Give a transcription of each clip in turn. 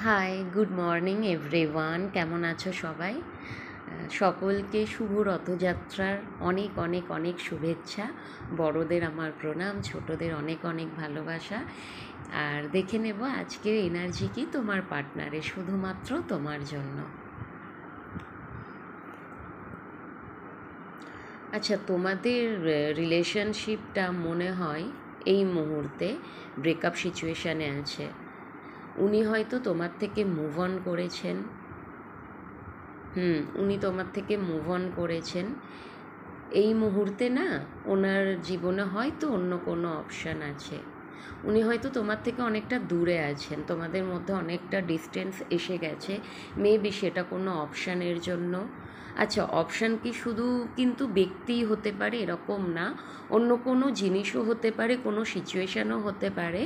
High, good morning everyone. কেমন আছো সবাই? সকলকে শুভ রথযাত্রার অনেক অনেক অনেক শুভেচ্ছা। বড়দের আমার প্রণাম, ছোটদের অনেক অনেক ভালোবাসা। আর দেখে নেব আজকের এনার্জি কি তোমার পার্টনারের, শুধুমাত্র তোমার জন্য। আচ্ছা, তোমাদের রিলেশনশিপটা মনে হয় এই মুহূর্তে ব্রেকআপ সিচুয়েশানে আছে। উনি হয়তো তোমার থেকে মুভ অন করেছেন। উনি তোমার থেকে মুভ অন করেছেন। এই মুহূর্তে না, ওনার জীবনে হয়তো অন্য কোনো অপশান আছে। উনি হয়তো তোমার থেকে অনেকটা দূরে আছেন, তোমাদের মধ্যে অনেকটা ডিস্টেন্স এসে গেছে। মেবি সেটা কোনো অপশানের জন্য। আচ্ছা, অপশান কি শুধু কিন্তু ব্যক্তিই হতে পারে এরকম না, অন্য কোনো জিনিসও হতে পারে, কোনো সিচুয়েশানও হতে পারে।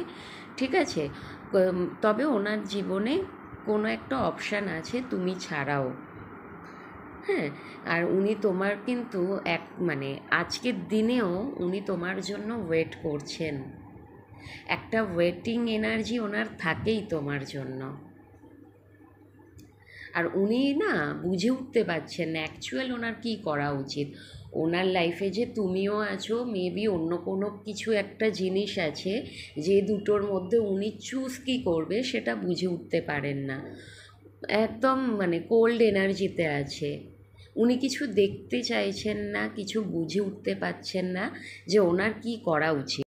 ঠিক আছে, তবে ওনার জীবনে কোনো একটা অপশান আছে তুমি ছাড়াও। হ্যাঁ, আর উনি তোমার কিন্তু আজকের দিনেও উনি তোমার জন্য ওয়েট করছেন। একটা ওয়েটিং এনার্জি ওনার থাকেই তোমার জন্য। আর উনি না বুঝে উঠতে পারছেন না অ্যাকচুয়াল ওনার কী করা উচিত। ওনার লাইফে যে তুমিও আছো, মেবি অন্য কোনো কিছু একটা জিনিস আছে, যে দুটোর মধ্যে উনি চুজ কী করবে সেটা বুঝে উঠতে পারেন না। একদম কোল্ড এনার্জিতে আছে। উনি কিছু দেখতে চাইছেন না, কিছু বুঝে উঠতে পারছেন না যে ওনার কী করা উচিত।